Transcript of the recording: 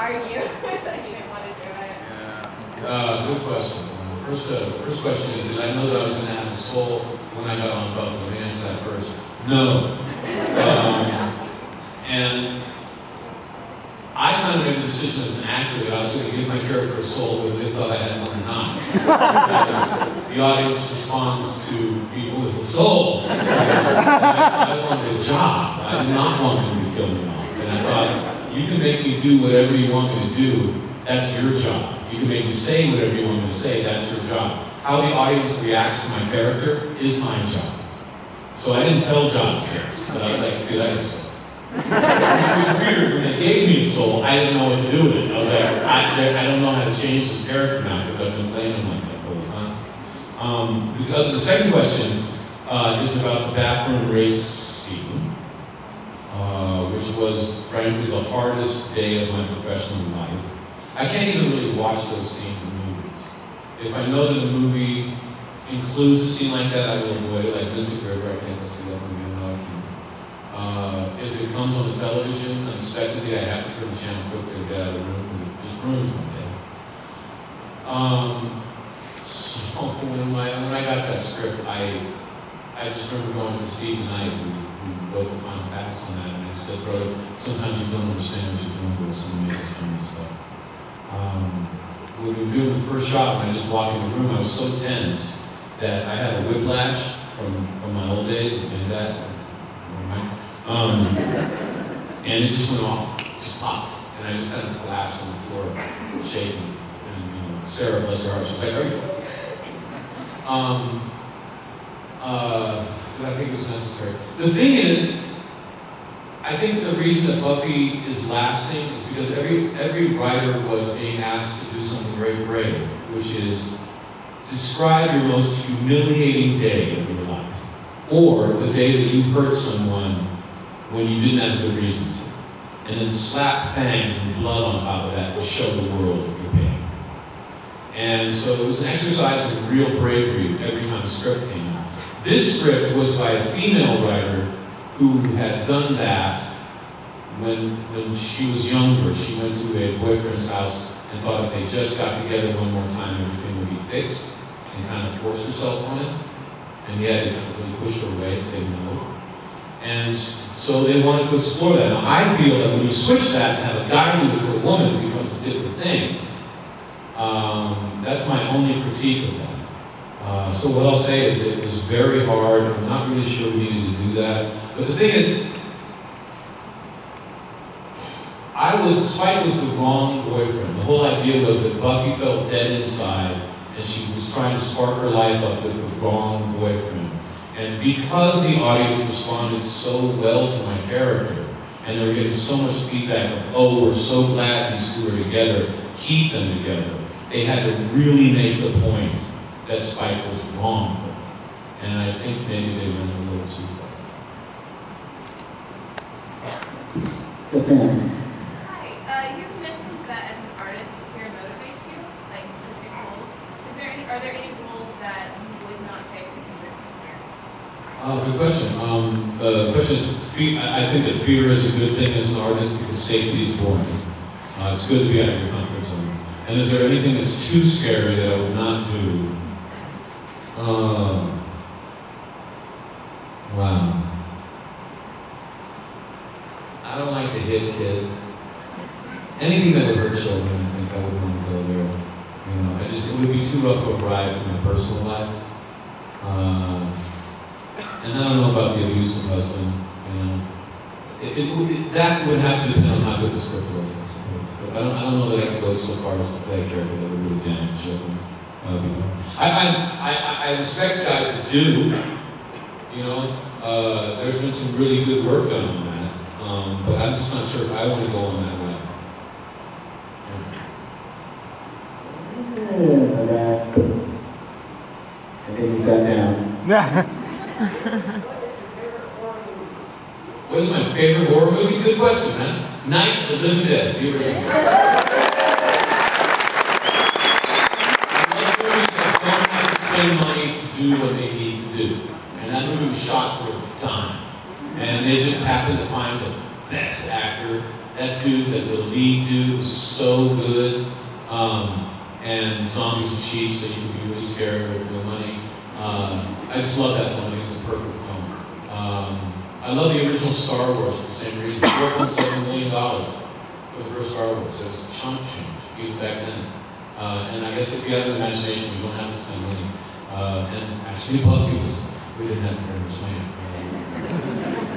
are you that you didn't want to do it? Yeah. Good question. First question is, did I know that I was going to have a soul when I got on Buffalo? Let me answer that first. No. And I kind of made the decision as an actor that I was going to give my character a soul whether they thought I had one or not. Because the audience responds to people with a soul. I wanted a job. I did not want them to kill me off. And I thought, you can make me do whatever you want me to do, that's your job. You can make me say whatever you want me to say, that's your job. How the audience reacts to my character is my job. So I didn't tell John this, but I was like, dude, I have a soul. Which was weird. When they gave me a soul, I didn't know what to do with it. I was like, I don't know how to change this character now because I've been playing him like that the whole time. The second question is about the bathroom rape scene, which was, frankly, the hardest day of my professional life. I can't even really watch those scenes in movies. If I know that a movie includes a scene like that, I will avoid it. Like Mystic River, I can't see that movie. No, I can't. If it comes on the television unexpectedly, I have to turn the channel quickly to get out of the room because it just ruins my day. So when I got that script, I just remember going to Steve Knight, who wrote the final pass on that, and I said, brother, sometimes you don't understand what you're doing, but it's going to make us funny stuff. When we were doing the first shot, when I just walked in the room, I was so tense that I had a whiplash from my old days, and that, and it just went off, just popped, and I just kind of collapsed on the floor, shaking. And Sarah, bless her heart, she was like, "Are you okay?" But I think it was necessary. The thing is, I think the reason that Buffy is lasting is because every writer was being asked to do something very brave, which is describe your most humiliating day of your life, or the day that you hurt someone when you didn't have good reason to, and then slap fangs and blood on top of that to show the world your pain. And so it was an exercise in real bravery every time a script came out. This script was by a female writer who had done that when she was younger. She went to a boyfriend's house and thought if they just got together one more time, everything would be fixed, and kind of forced herself on it. And he had to kind of really push her away and say no. And so they wanted to explore that. Now I feel that when you switch that and have a guy do it to a woman, it becomes a different thing. That's my only critique of that. So what I'll say is it was very hard. I'm not really sure we needed to do that. But the thing is, Spike was the wrong boyfriend. The whole idea was that Buffy felt dead inside, and she was trying to spark her life up with the wrong boyfriend. And because the audience responded so well to my character, and they were getting so much feedback of, oh, we're so glad these two are together, keep them together, they had to really make the point that Spike was wrong for them. And I think maybe they went a little too far. Yes, ma'am. Hi, you've mentioned that as an artist, fear motivates you, like to pick roles. Are there any roles that you would not pick because you're too scared? Good question. The question is, I think that fear is a good thing as an artist because safety is boring. It's good to be out of your comfort zone. And is there anything that's too scary that I would not do? Wow. I don't like to hit kids. Anything that would hurt children, I think I wouldn't want to go there. It would be too rough of a ride for my personal life. And I don't know about the abuse of husband. That would have to depend on how good the script was, I suppose. But I don't know that I could go so far as to play a character that would really damage children. I respect guys that do. There's been some really good work done on that. But I'm just not sure if I want to go on that way. I think he sat down. What is my favorite horror movie? Good question, man. Night of the Living Dead, the original. I love movies that don't have to spend money to do what they need to do. And that movie was shot for a dime. And they just happened to find best actor. That dude, the lead dude, was so good. And Zombies and Sheep, so you can be really scared with no money. I just love that film. I think it's a perfect film. I love the original Star Wars for the same reason. $4.7 million for the first Star Wars. It was a chunk change, even back then. And I guess if you have an imagination, you don't have to spend money. And actually, we didn't have to very much money.